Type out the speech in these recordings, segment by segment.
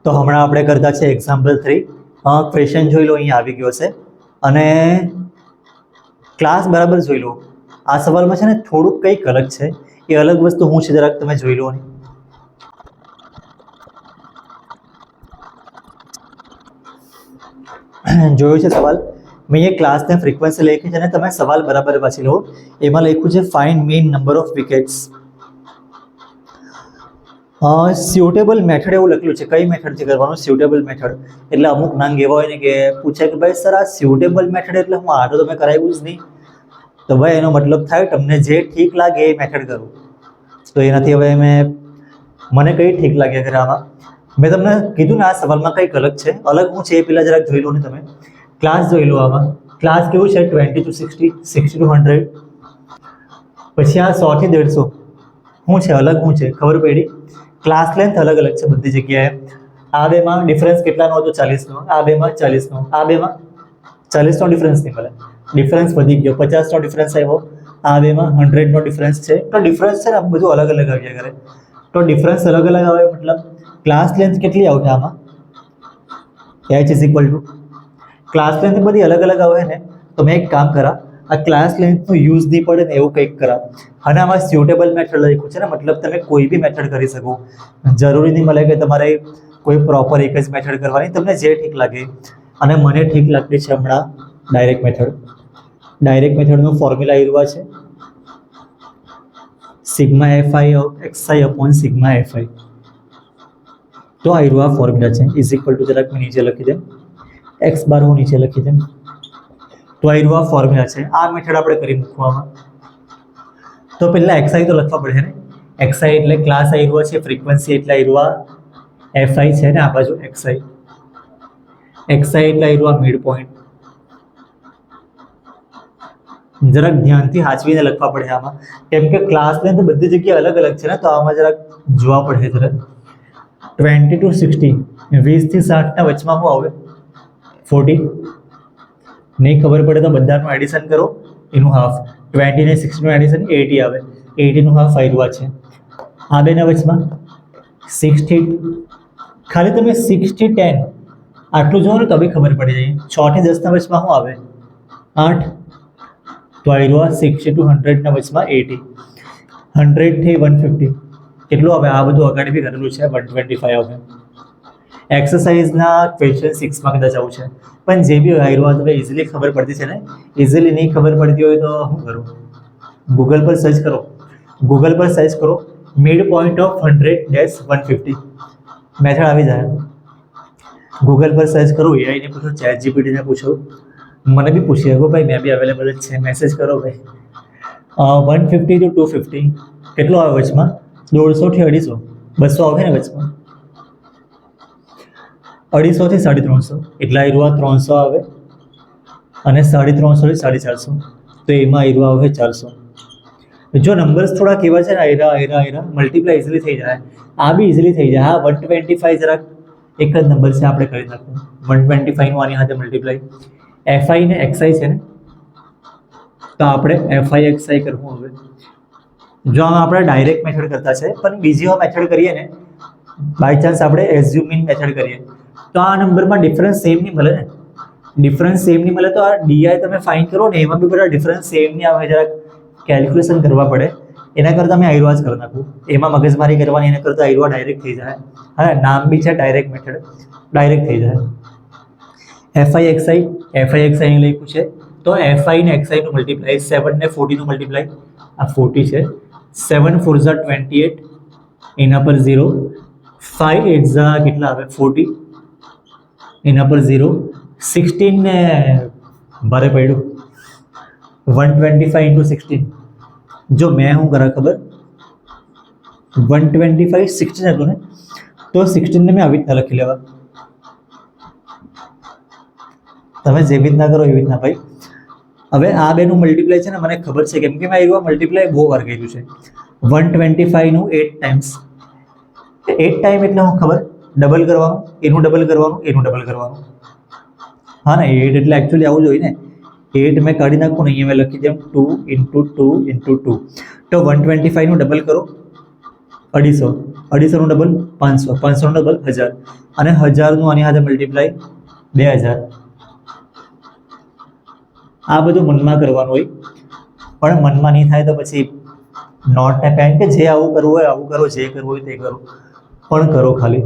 તો હમણાં આપણે કરતા છે એક્ઝામ્પલ 3. ક્વેશ્ચન જોઈ લો, અહીંયા આવી ગયો છે અને ક્લાસ બરાબર જોઈ લો. આ સવાલમાં છે ને થોડુંક કંઈક અલગ છે. એ અલગ વસ્તુ હું છે જરાક તમે જોઈ લો. જોયું છે સવાલ? મેં એ ક્લાસને ફ્રીક્વન્સી લખી છે અને તમે સવાલ બરાબર વાંચી લો. એમાં લખ્યું છે find mean number of wickets. Suitable method એવું લખ્યું છે. કઈ મેથડથી કરવાનું? Suitable method. એટલે અમુક નામ એવા હોય ને કે પૂછે કે ભાઈ સર આ સ્યુટેબલ મેથડ એટલે હું આ તો તમે કરાવ્યું જ નહીં. તો ભાઈ એનો મતલબ થાય તમને જે ઠીક લાગે એ મેથડ કરો. તો એનાથી હવે મને કઈ ઠીક લાગે આમાં. મેં તમને કીધું ને આ સવાલમાં કંઈક અલગ છે. અલગ હું છે એ પેલા જરાક જોઈ લો ને તમે. ક્લાસ જોઈ લો. આમાં ક્લાસ કેવું છે? 20 to 60, 60 to 100. પછી આ 100 થી 150 શું છે? અલગ શું છે ખબર પડી? ક્લાસ લેન્થ અલગ અલગ છે બધી જગ્યાએ. આ બેમાં ડિફરન્સ કેટલાનો હતો? 40નો. આ બેમાં 40નો. આ બેમાં 40નો ડિફરન્સ નહીં મળે. ડિફરન્સ વધી ગયો, 50નો ડિફરન્સ આવ્યો. આ બેમાં 100નો ડિફરન્સ છે. તો ડિફરન્સ છે ને બધું અલગ અલગ આવ્યા કરે. તો ડિફરન્સ અલગ અલગ આવે મતલબ ક્લાસ લેન્થ કેટલી આવશે આમાં? h is equal to class length બધી અલગ અલગ આવે ને. તો મેં એક કામ કરા, આ ક્લાસ લેન્થનો યુઝ નહીં પડે ને એવું કંઈક કરા. અને આમાં સ્યુટેબલ મેથડ લખ્યું છે ને, મતલબ તમે કોઈ બી મેથડ કરી શકો. જરૂરી નહીં મળે કે તમારે કોઈ પ્રોપર એક જ મેથડ કરવાની, તમને જે ઠીક લાગે. અને મને ઠીક લાગતી છે હમણાં ડાયરેક્ટ મેથડ. ડાયરેક્ટ મેથડનું ફોર્મ્યુલા આવ્યું છે sigma FI XI upon sigma FI. તો આવ્યું આ ફોર્મ્યુલા છે. ઇઝ ઇક્વલ ટુ જરાક મેં નીચે લખી દે, એક્સ બાર હું નીચે લખી દે. તો આવ્યું આ ફોર્મ્યુલા છે. આ મેથડ આપણે કરી મૂકવામાં. તો પહેલાં એક્સઆઈ તો લખવા પડે ને. એક્સઆઈ એટલે ક્લાસ આવ્યો છે, ફ્રીક્વન્સી એટલે આવ્યું આ એફઆઈ છે ને આ બાજુ એક્સઆઈ. એક્સઆઈ એટલે આવ્યું આ મિડ પોઈન્ટ. જરાક ધ્યાનથી સાચવીને લખવા પડે આમાં, કેમ કે ક્લાસ લેન્થ બધી જગ્યાએ અલગ અલગ છે ને, તો આમાં જરાક જોવા પડે જરાક. 20 to 60, 20 થી 60ના વચમાં શું આવે? 40. નહીં ખબર પડે તો બધાનું એડિશન કરો, એનું હાફ. 20 ને 60નું એડિશન 80 આવે. 80નું હાફ આવ્યું છે. આ બેના વચમાં 60, ખાલી તમે 60, 10 આટલું જોવો ને તો બી ખબર પડી જાય. 6 થી 10ના વચમાં શું આવે? 8. તો આવ્યું 60 to 100ના વચમાં 80. 100 થી 150 કેટલું આવે? આ બધું આગળ બી કરેલું છે. 125 આવે. એક્સરસાઇઝના ક્વેશ્ચન 6માં કદાચ આવું છે. પણ જે બી આવ્યું તમે ઇઝીલી ખબર પડતી છે ને. ઇઝીલી નહીં ખબર પડતી હોય તો શું કરું? ગૂગલ પર સર્ચ કરો. ગૂગલ પર સર્ચ કરો મિડ પોઈન્ટ ઓફ 100-150 મેથડ આવી જાય. ગૂગલ પર સર્ચ કરો, એઆઈને પૂછો, ચેટ જીપીટીને પૂછો, મને બી પૂછી શકો ભાઈ, મેં બી અવેલેબલ જ છે. મેસેજ કરો ભાઈ. 150 to 250 કેટલો આવે વચમાં? 150 થી 250, 200 આવે ને વચમાં. 250 થી 350 એટલે આવ્યું 300 આવે. અને 350 થી 450 તો એમાં આવ્યું આવે 400. જો નંબર્સ થોડાક એવા છે ને, આયરા મલ્ટીપ્લાય ઇઝીલી થઈ જાય. આ બી ઇઝીલી થઈ જાય. હા 125 જરાક એક જ નંબર છે, આપણે કરી નાખવું 125નું આની સાથે મલ્ટીપ્લાય. એફઆઈ ને એક્સઆઈ છે ને, તો આપણે એફઆઈ એક્સઆઈ કરવું. હવે જો આમાં આપણે ડાયરેક્ટ મેથડ કરતા છે, પણ બીજી મેથડ કરીએ ને, બાય ચાન્સ આપણે એઝ્યુમિંગ મેથડ કરીએ તો આ નંબરમાં ડિફરન્સ સેમ નહીં મળે ને. ડિફરન્સ સેમ નહીં મળે તો આ ડીઆઈ તમે ફાઇન કરો ને, એમાં બી બધા ડિફરન્સ સેમ નહીં આવે. જરાક કેલ્ક્યુલેશન કરવા પડે. એના કરતાં મેં આયરવા જ કરી નાખું. એમાં મગજમારી કરવાની, એના કરતાં આયરવા ડાયરેક્ટ થઈ જાય. હા, નામ બી છે ડાયરેક્ટ મેથડ, ડાયરેક્ટ થઈ જાય. એફઆઈ એક્સઆઈ લખ્યું છે તો એફઆઈ ને એક્સઆઈનું મલ્ટીપ્લાય, 7 ને 40નું મલ્ટીપ્લાય. આ 40 છે. 7 4 ઝા 28, એના પર 0. 5 8 ઝા કેટલા આવે? 40, એના પર 0. 16 ને ભારે પડ્યું 125 into 16. જો મેં શું કરા ખબર? 125 16 હતું ને, તો 16 ને મેં આવી રીતના લખી લેવા. તમે જેવી રીતના કરો એવી રીતના ભાઈ. હવે આ બેનું મલ્ટીપ્લાય છે ને, મને ખબર છે કેમ કે મેં આવ્યું મલ્ટીપ્લાય બહુ વાર કર્યું છે. 125નું 8 times. 8 ટાઈમ એટલે હું ખબર? ડબલ કરવાનું, એનું ડબલ કરવાનું, એનું ડબલ કરવાનું. હા ને, 8 એટલે એકચ્યુઅલી આવું જોઈએ ને. 8 મેં કાઢી નાખું ને, અહીંયા મેં લખી દઉં 2 into 2 into 2. તો 125નું ડબલ કરો 250. 250નું ડબલ 500, 500નું ડબલ 1000 અને 1000નું આની સાથે મલ્ટીપ્લાય 2000. આ બધું મનમાં કરવાનું હોય, પણ મનમાં નહીં થાય તો પછી નોટ કારણ કે જે આવું કરવું હોય આવું કરો, જે કરવું હોય તે કરો, પણ કરો, ખાલી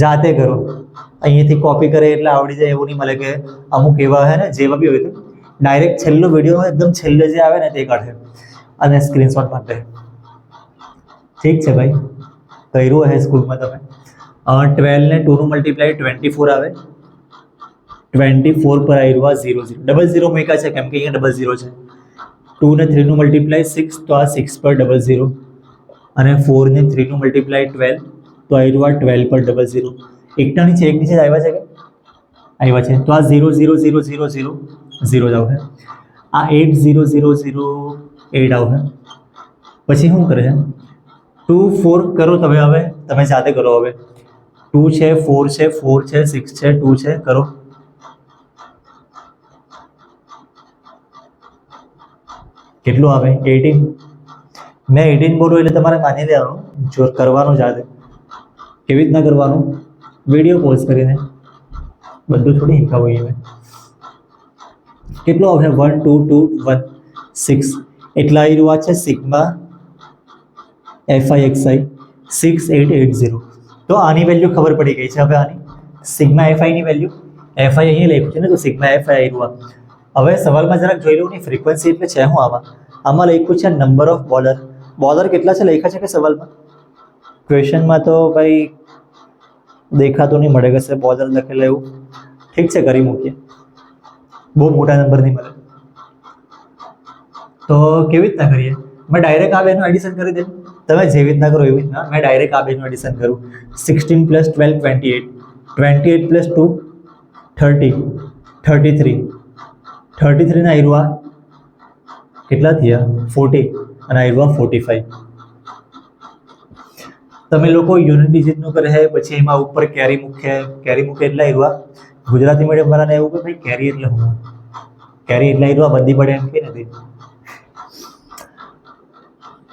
જાતે કરો. અહીંયાથી કોપી કરે એટલે આવડી જાય એવું નહીં મળે કે અમુક એવા હે ને જેવા બી હોય તો ડાયરેક્ટ છેલ્લો વિડીયો એકદમ છેલ્લે જે આવે ને તે કાઢે અને સ્ક્રીનશોટ માટે. ઠીક છે ભાઈ, કર્યું હે સ્કૂલમાં તમે. 12 ને 2નું મલ્ટીપ્લાય 24 આવે. 24 પર આવ્યું આ 0 0 ડબલ 0 મૂક્યા છે કેમ કે અહીંયા ડબલ 0 છે. 2 ને 3નું મલ્ટીપ્લાય 6 તો આ 6 પર ડબલ 0 અને 4 ને 3નું મલ્ટીપ્લાય 12 તો આવ્યું આ 12 પર ડબલ 0. એકના નીચે એક નીચે આવ્યા છે કે આવ્યા છે, તો આ 0 0 0 0 0 0 જ આવશે. આ 8 0 0 0 8 આવશે. પછી શું કરે છે 2 4 કરો તમે, હવે તમે જાતે કરો. હવે 2 છે, 4 છે, 4 છે, 6 છે, 2 છે, કરો. કેટલું આવે 18. મેં 18 બોલું એટલે તમારે માની લેવાનું, જો કરવાનું જાતે. કેવી રીતના કરવાનું, વિડીયો પોઝ કરીને બધું થોડી શીખવું મેં. કેટલું આવશે 1 2 2 1 6 એટલા આવી રહ્યું છે સિગ્મા FIXI 6880. તો આની વેલ્યુ ખબર પડી ગઈ છે. હવે આની સિગ્મા FIની વેલ્યુ FI અહીંયા લખ્યું છે ને, તો સિગ્મા FI આવ્યું. હવે સવાલમાં જરાક જોઈ લઉં ને ફ્રીક્વન્સી એટલે છે હું આમાં લખ્યું છે નંબર ઓફ બોલર. બોલર કેટલા છે લખ્યા છે કે સવાલમાં? ક્વેશ્ચનમાં તો ભાઈ દેખાતું નહીં મળે કે બોલર લખેલા એવું. ઠીક છે, કરી મૂકીએ, બહુ મોટા નંબર નહીં મળે. તો કેવી રીતના કરીએ? મેં ડાયરેક્ટ આ બેનું એડિશન કરી દે. તમે જેવી રીતના કરો એવી રીતના. મેં ડાયરેક્ટ આ બેનું એડિશન કરું. 16 + 12 28, 28 + 2 30, 33, 33 ના આવ્યું કેટલા થયા 40 અને આવ્યું 45. તમે લોકો યુનિટ ડિજિટનું કરે છે પછી એમાં ઉપર કેરી મૂકે એટલે આવ્યું. ગુજરાતી મીડિયમ વાળાને એવું કે ભાઈ કેરી એટલે હું, કેરી એટલે આવ્યું બધી પડે એમ કે નથી.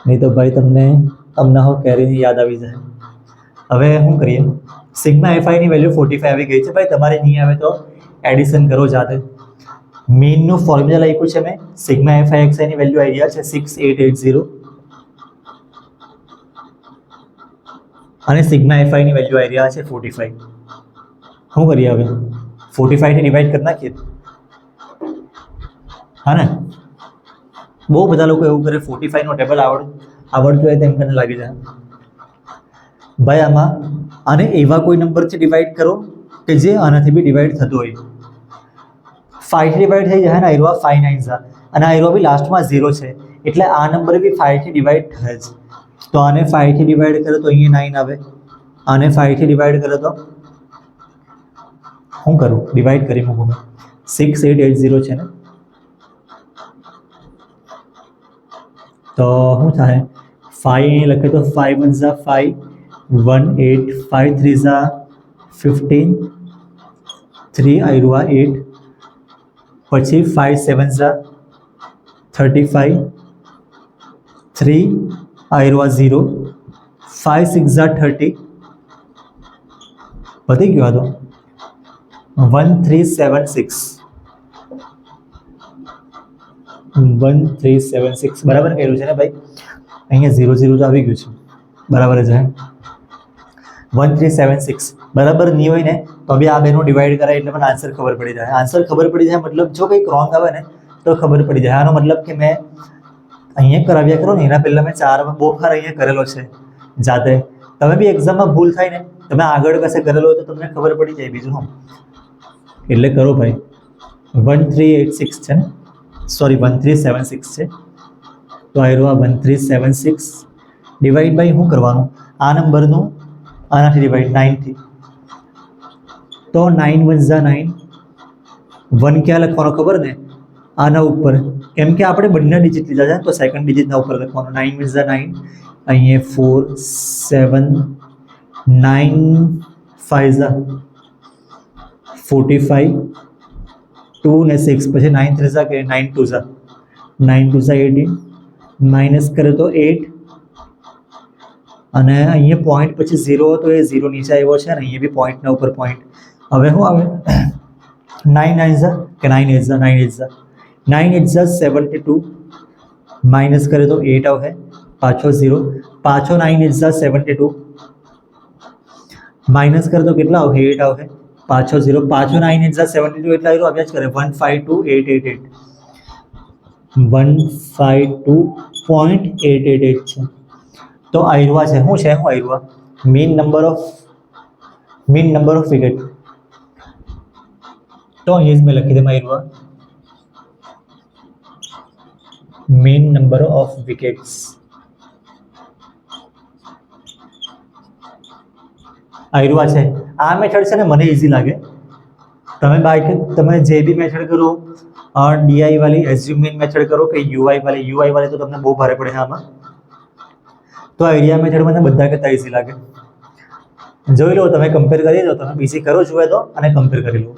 નહીં તો ભાઈ તમને હો કેરીની યાદ આવી જાય. હવે શું કરીએ, સિગ્મા FIની વેલ્યુ 45 આવી ગઈ છે. ભાઈ તમારે નહીં આવે તો એડિશન કરો જાતે. મીનનું ફોર્મ્યુલા લખ્યું છે મેં. સિગ્મા FIXIની વેલ્યુ આવી ગયા છે 6880 અને સિગ્મા FIની વેલ્યુ આવી રહ્યા છે 45. શું કરીએ હવે? 45 થી ડિવાઈડ કરી નાખીએ, હા ને? બહુ બધા લોકો એવું કરે 45 નો ટેબલ આવડતું હોય તેમ કરીને લાગી જાય. ભાઈ આને એવા કોઈ નંબરથી ડિવાઈડ કરો કે જે આનાથી બી ડિવાઈડ થતું હોય. 5 થી ડિવાઈડ થઈ જાય ને, આયરો 5 9 અને આયરો બી લાસ્ટમાં 0 છે એટલે આ નંબર બી 5 થી ડિવાઈડ થાય જ. તો આને 5 થી ડિવાઈડ કરો તો અહીંયા 9 આવે. આને 5 થી ડિવાઈડ કરો તો શું કરું? ડિવાઈડ કરી મૂકું. 6880 છે ને, તો શું થાય 5 લખે તો 5 1 ઝા 5, 1 8, 5 3 ઝા 15, 3 આયરું 8, પછી 5 7 ઝા 35, 3 આયરું 0, 5 6 ઝા 30, પતી ગયો હતો 1376. 1376 બરાબર કર્યું છે ને ભાઈ? અહીંયા 0 0 તો આવી ગયું છે, બરાબર જ હે. 1376 બરાબર નહીં હોય ને તો બી આ બેનું ડિવાઈડ કરાય એટલે મને આન્સર ખબર પડી જાય. આન્સર ખબર પડી જાય મતલબ જો કંઈક રોંગ આવે ને તો ખબર પડી જાય. આનો મતલબ કે મેં અહીંયા કરાવ્યા કરો ને એના પહેલાં મેં 4 બહુ વાર અહીંયા કરેલો છે જાતે. તમે બી એક્ઝામમાં ભૂલ થાય ને, તમે આગળ કશે કરેલો હોય તો તમને ખબર પડી જાય. બીજું હું એટલે કરો ભાઈ. 1386 છે ને, સોરી 1376 છે. તો આયરો 1376 ડિવાઈડ બાય શું કરવાનું? આ નંબરનું આનાથી ડિવાઈડ 9 થી. તો 9 1 ઝા 9, 1 ક્યાં લખવાનો ખબર ને? આના ઉપર, કેમ કે આપણે બંને ડિજિટ લીધા છે તો સેકન્ડ ડિજિટના ઉપર લખવાનું. 9 1 ઝા 9, અહીંયા 4 7 9 5 ઝા 45, 2 ને 6 પછી 9 3 ઝા કે 9 2 ઝા 9 2 ઝા 18, માઇનસ કરે તો 8, અને અહીંયા પોઈન્ટ પછી 0 હતો, એ 0 નીચે આવ્યો છે, અને અહીંયા બી પોઈન્ટના ઉપર પોઈન્ટ. હવે શું આવે 9 9 ઝા કે 9 8 ઝા 9 8 ઝા 9 8 ઝા 72, માઇનસ કરે તો 8 આવશે, પાછો 0, પાછો 9 8 ઝા 72, માઇનસ કરે તો કેટલા આવશે 8 આવશે, પાછો 0, પાછો 9 8 ઝા 72 એટલે આવ્યો અભ્યાસ કરે 152.888 152.888 છે. તો આયરવા છે શું છે, શું આયરવા મીન નંબર ઓફ વિકેટ. તો અહીં જ મેં લખી દે આયરવા મીન નંબર ઓફ વિકેટ્સ. આયરવા છે. આ મેથડ છે ને મને ઇઝી લાગે. તમે જે બી મેથડ કરો, ડીઆઈ વાળી એઝ્યુમ મીન મેથડ કરો કે યુઆઈ વાળી તો તમને બહુ ભારે પડે છે આમાં. તો આઈડિયા મેથડ મને બધા કરતા ઇઝી લાગે. જોઈ લો, તમે કમ્પેર કરી લો, તમે બીજી કરો જોઈએ તો અને કમ્પેર કરી લો.